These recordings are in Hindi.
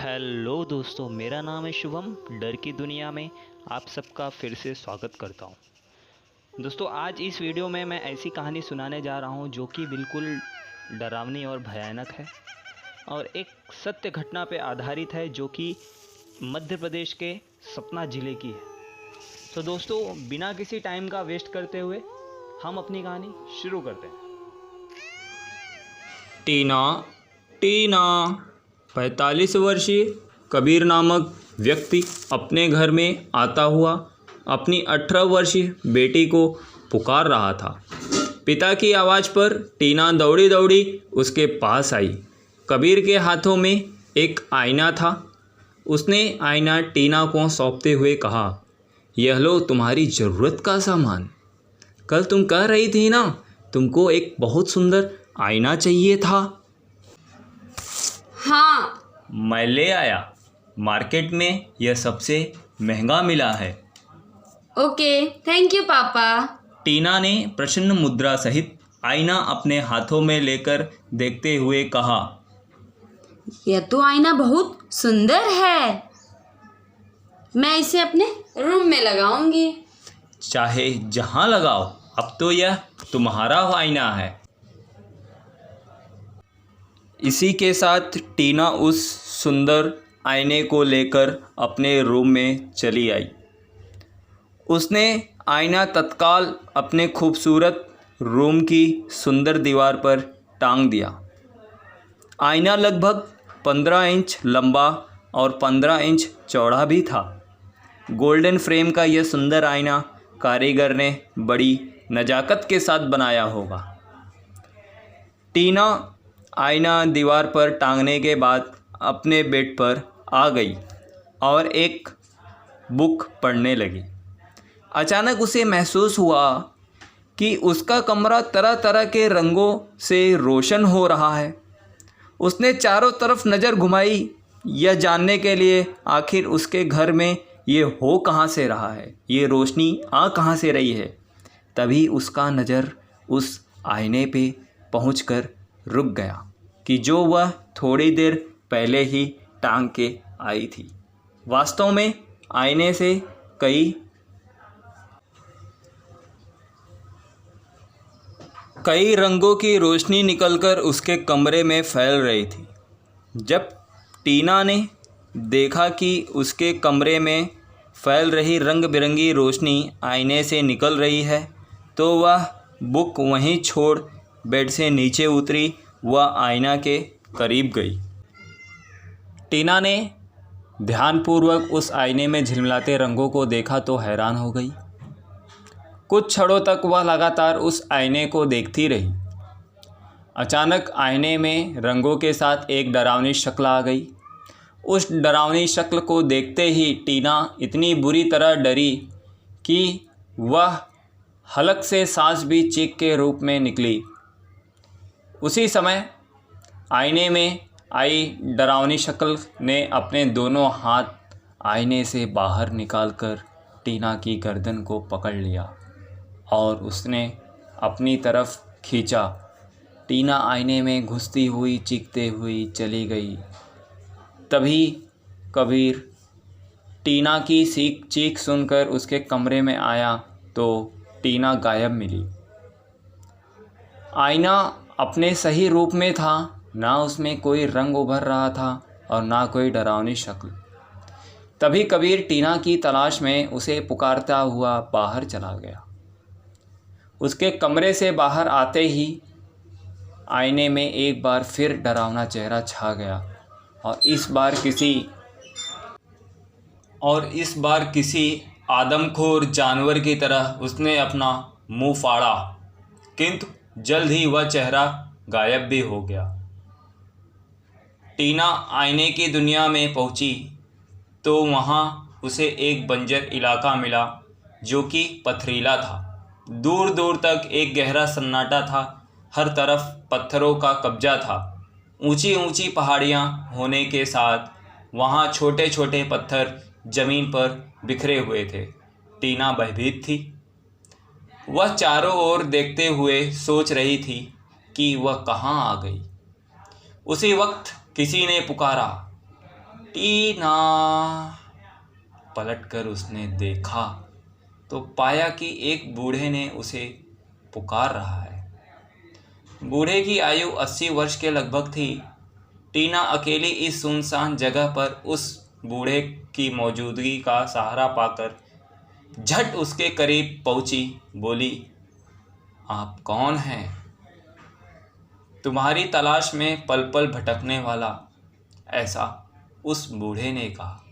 हेलो दोस्तों, मेरा नाम है शुभम। डर की दुनिया में आप सबका फिर से स्वागत करता हूं। दोस्तों, आज इस वीडियो में मैं ऐसी कहानी सुनाने जा रहा हूं जो कि बिल्कुल डरावनी और भयानक है और एक सत्य घटना पे आधारित है जो कि मध्य प्रदेश के सतना ज़िले की है। तो दोस्तों, बिना किसी टाइम का वेस्ट करते हुए हम अपनी कहानी शुरू करते हैं। टीना टीना 45 वर्षीय कबीर नामक व्यक्ति अपने घर में आता हुआ अपनी 18 वर्षीय बेटी को पुकार रहा था। पिता की आवाज़ पर टीना दौड़ी दौड़ी उसके पास आई। कबीर के हाथों में एक आईना था। उसने आईना टीना को सौंपते हुए कहा, यह लो तुम्हारी ज़रूरत का सामान। कल तुम कह रही थी ना, तुमको एक बहुत सुंदर आईना चाहिए था। हाँ, मैं ले आया। मार्केट में यह सबसे महंगा मिला है। ओके, थैंक यू पापा। टीना ने प्रसन्न मुद्रा सहित आईना अपने हाथों में लेकर देखते हुए कहा, यह तो आईना बहुत सुंदर है। मैं इसे अपने रूम में लगाऊंगी। चाहे जहां लगाओ, अब तो यह तुम्हारा आईना है। इसी के साथ टीना उस सुंदर आईने को लेकर अपने रूम में चली आई। उसने आईना तत्काल अपने खूबसूरत रूम की सुंदर दीवार पर टांग दिया। आईना लगभग 15 इंच लंबा और 15 इंच चौड़ा भी था। गोल्डन फ्रेम का यह सुंदर आईना कारीगर ने बड़ी नज़ाकत के साथ बनाया होगा। टीना आईना दीवार पर टांगने के बाद अपने बेड पर आ गई और एक बुक पढ़ने लगी। अचानक उसे महसूस हुआ कि उसका कमरा तरह तरह के रंगों से रोशन हो रहा है। उसने चारों तरफ नज़र घुमाई, यह जानने के लिए आखिर उसके घर में ये हो कहाँ से रहा है, ये रोशनी आ कहाँ से रही है। तभी उसका नज़र उस आईने पे पहुंचकर रुक गया कि जो वह थोड़ी देर पहले ही टांग के आई थी। वास्तव में आईने से कई रंगों की रोशनी निकलकर उसके कमरे में फैल रही थी। जब टीना ने देखा कि उसके कमरे में फैल रही रंग बिरंगी रोशनी आईने से निकल रही है, तो वह बुक वहीं छोड़ बेड से नीचे उतरी। वह आईना के करीब गई। टीना ने ध्यानपूर्वक उस आईने में झिलमिलाते रंगों को देखा तो हैरान हो गई। कुछ क्षणों तक वह लगातार उस आईने को देखती रही। अचानक आईने में रंगों के साथ एक डरावनी शक्ल आ गई। उस डरावनी शक्ल को देखते ही टीना इतनी बुरी तरह डरी कि वह हलक से सांस भी चीख के रूप में निकली। उसी समय आईने में आई डरावनी शक्ल ने अपने दोनों हाथ आईने से बाहर निकालकर टीना की गर्दन को पकड़ लिया और उसने अपनी तरफ खींचा। टीना आईने में घुसती हुई चीखते हुई चली गई। तभी कबीर टीना की चीख सुनकर उसके कमरे में आया तो टीना गायब मिली। आईना अपने सही रूप में था, ना उसमें कोई रंग उभर रहा था और ना कोई डरावनी शक्ल। तभी कबीर टीना की तलाश में उसे पुकारता हुआ बाहर चला गया। उसके कमरे से बाहर आते ही आईने में एक बार फिर डरावना चेहरा छा गया और इस बार किसी आदमखोर जानवर की तरह उसने अपना मुंह फाड़ा, किंतु जल्द ही वह चेहरा गायब भी हो गया। टीना आईने की दुनिया में पहुंची तो वहां उसे एक बंजर इलाका मिला जो कि पथरीला था। दूर दूर तक एक गहरा सन्नाटा था। हर तरफ पत्थरों का कब्जा था। ऊंची ऊंची पहाड़ियां होने के साथ वहां छोटे छोटे पत्थर जमीन पर बिखरे हुए थे। टीना भयभीत थी। वह चारों ओर देखते हुए सोच रही थी कि वह कहाँ आ गई। उसी वक्त किसी ने पुकारा, टीना। पलटकर उसने देखा तो पाया कि एक बूढ़े ने उसे पुकार रहा है। बूढ़े की आयु 80 वर्ष के लगभग थी। टीना अकेली इस सुनसान जगह पर उस बूढ़े की मौजूदगी का सहारा पाकर झट उसके करीब पहुंची। बोली, आप कौन हैं? तुम्हारी तलाश में पल पल भटकने वाला, ऐसा उस बूढ़े ने कहा।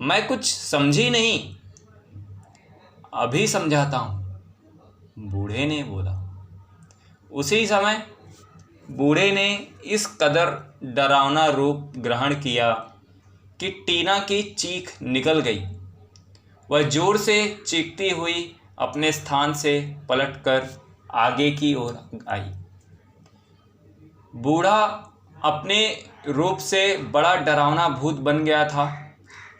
मैं कुछ समझी नहीं। अभी समझाता हूं, बूढ़े ने बोला। उसी समय बूढ़े ने इस कदर डरावना रूप ग्रहण किया कि टीना की चीख निकल गई। वह जोर से चीखती हुई अपने स्थान से पलटकर आगे की ओर आई। बूढ़ा अपने रूप से बड़ा डरावना भूत बन गया था।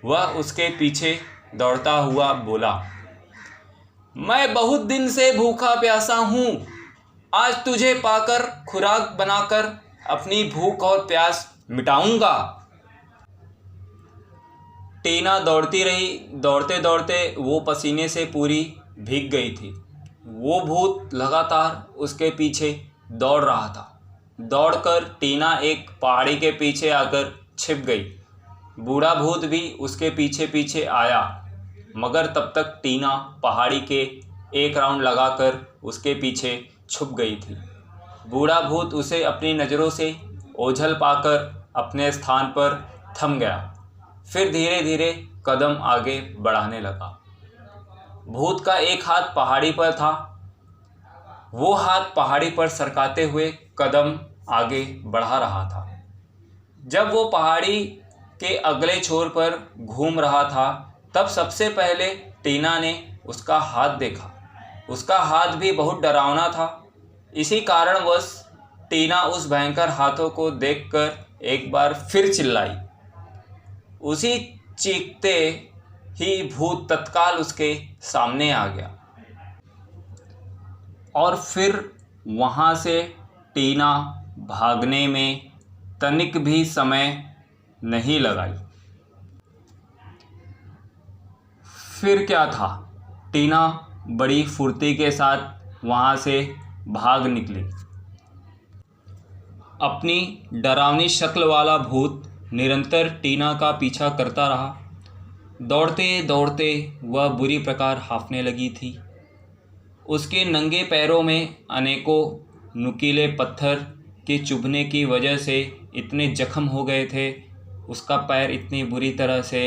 वह उसके पीछे दौड़ता हुआ बोला, मैं बहुत दिन से भूखा प्यासा हूँ। आज तुझे पाकर खुराक बनाकर अपनी भूख और प्यास मिटाऊंगा। टीना दौड़ती रही। दौड़ते दौड़ते वो पसीने से पूरी भीग गई थी। वो भूत लगातार उसके पीछे दौड़ रहा था। दौड़कर टीना एक पहाड़ी के पीछे आकर छिप गई। बूढ़ा भूत भी उसके पीछे पीछे आया, मगर तब तक टीना पहाड़ी के एक राउंड लगाकर उसके पीछे छुप गई थी। बूढ़ा भूत उसे अपनी नज़रों से ओझल पाकर अपने स्थान पर थम गया। फिर धीरे धीरे कदम आगे बढ़ाने लगा। भूत का एक हाथ पहाड़ी पर था। वो हाथ पहाड़ी पर सरकाते हुए कदम आगे बढ़ा रहा था। जब वो पहाड़ी के अगले छोर पर घूम रहा था, तब सबसे पहले टीना ने उसका हाथ देखा। उसका हाथ भी बहुत डरावना था। इसी कारणवश टीना उस भयंकर हाथों को देखकर एक बार फिर चिल्लाई। उसी चीखते ही भूत तत्काल उसके सामने आ गया और फिर वहाँ से टीना भागने में तनिक भी समय नहीं लगाई। फिर क्या था, टीना बड़ी फुर्ती के साथ वहाँ से भाग निकली। अपनी डरावनी शक्ल वाला भूत निरंतर टीना का पीछा करता रहा। दौड़ते दौड़ते वह बुरी प्रकार हांफने लगी थी। उसके नंगे पैरों में अनेकों नुकीले पत्थर के चुभने की वजह से इतने जख्म हो गए थे। उसका पैर इतनी बुरी तरह से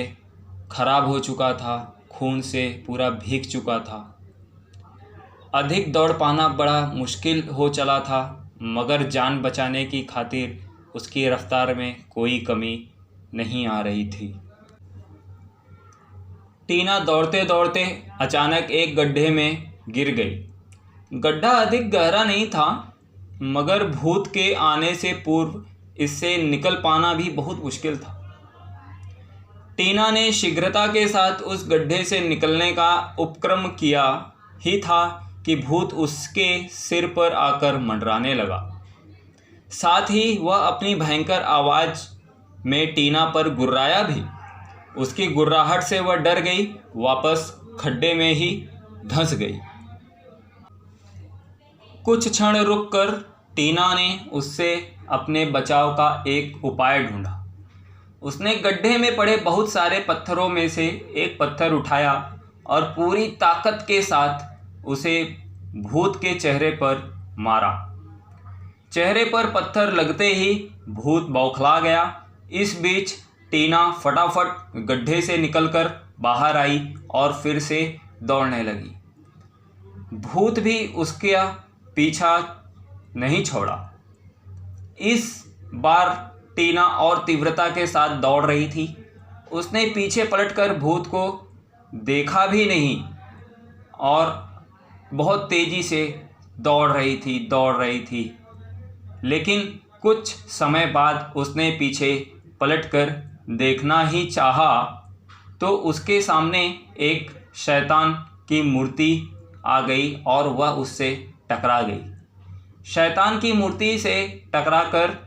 खराब हो चुका था, खून से पूरा भीग चुका था। अधिक दौड़ पाना बड़ा मुश्किल हो चला था, मगर जान बचाने की खातिर उसकी रफ्तार में कोई कमी नहीं आ रही थी। टीना दौड़ते दौड़ते अचानक एक गड्ढे में गिर गई। गड्ढा अधिक गहरा नहीं था, मगर भूत के आने से पूर्व इससे निकल पाना भी बहुत मुश्किल था। टीना ने शीघ्रता के साथ उस गड्ढे से निकलने का उपक्रम किया ही था कि भूत उसके सिर पर आकर मंडराने लगा। साथ ही वह अपनी भयंकर आवाज़ में टीना पर गुर्राया भी। उसकी गुर्राहट से वह डर गई, वापस खड्डे में ही धंस गई। कुछ क्षण रुककर टीना ने उससे अपने बचाव का एक उपाय ढूंढा। उसने गड्ढे में पड़े बहुत सारे पत्थरों में से एक पत्थर उठाया और पूरी ताकत के साथ उसे भूत के चेहरे पर मारा। चेहरे पर पत्थर लगते ही भूत बौखला गया। इस बीच टीना फटाफट गड्ढे से निकलकर बाहर आई और फिर से दौड़ने लगी। भूत भी उसका पीछा नहीं छोड़ा। इस बार टीना और तीव्रता के साथ दौड़ रही थी। उसने पीछे पलटकर भूत को देखा भी नहीं और बहुत तेज़ी से दौड़ रही थी। लेकिन कुछ समय बाद उसने पीछे पलटकर देखना ही चाहा तो उसके सामने एक शैतान की मूर्ति आ गई और वह उससे टकरा गई। शैतान की मूर्ति से टकराकर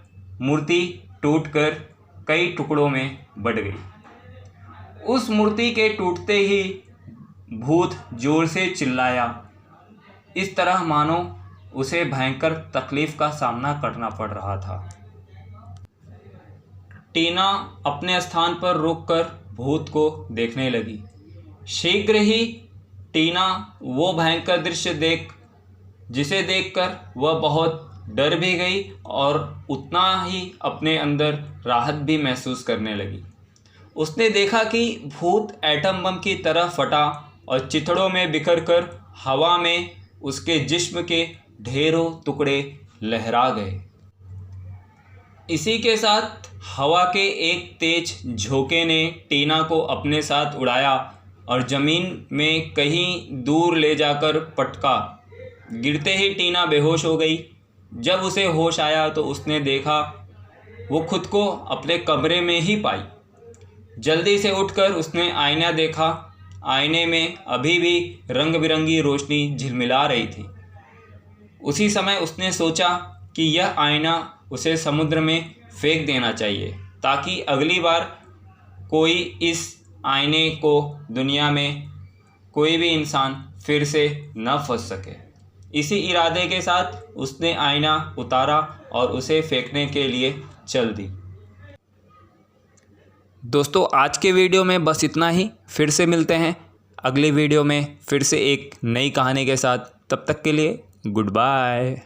मूर्ति टूटकर कई टुकड़ों में बट गई। उस मूर्ति के टूटते ही भूत जोर से चिल्लाया, इस तरह मानो उसे भयंकर तकलीफ का सामना करना पड़ रहा था। टीना अपने स्थान पर रुककर भूत को देखने लगी। शीघ्र ही टीना वो भयंकर दृश्य जिसे देखकर वह बहुत डर भी गई और उतना ही अपने अंदर राहत भी महसूस करने लगी। उसने देखा कि भूत एटम बम की तरह फटा और चिथड़ों में बिखर कर हवा में उसके जिस्म के ढेरों टुकड़े लहरा गए। इसी के साथ हवा के एक तेज झोंके ने टीना को अपने साथ उड़ाया और ज़मीन में कहीं दूर ले जाकर पटका। गिरते ही टीना बेहोश हो गई। जब उसे होश आया तो उसने देखा वो खुद को अपने कमरे में ही पाई। जल्दी से उठकर उसने आईना देखा। आईने में अभी भी रंग बिरंगी रोशनी झिलमिला रही थी। उसी समय उसने सोचा कि यह आईना उसे समुद्र में फेंक देना चाहिए ताकि अगली बार कोई इस आईने को दुनिया में कोई भी इंसान फिर से न फंस सके। इसी इरादे के साथ उसने आईना उतारा और उसे फेंकने के लिए चल दी। दोस्तों आज के वीडियो में बस इतना ही। फिर से मिलते हैं अगली वीडियो में फिर से एक नई कहानी के साथ। तब तक के लिए गुड बाय।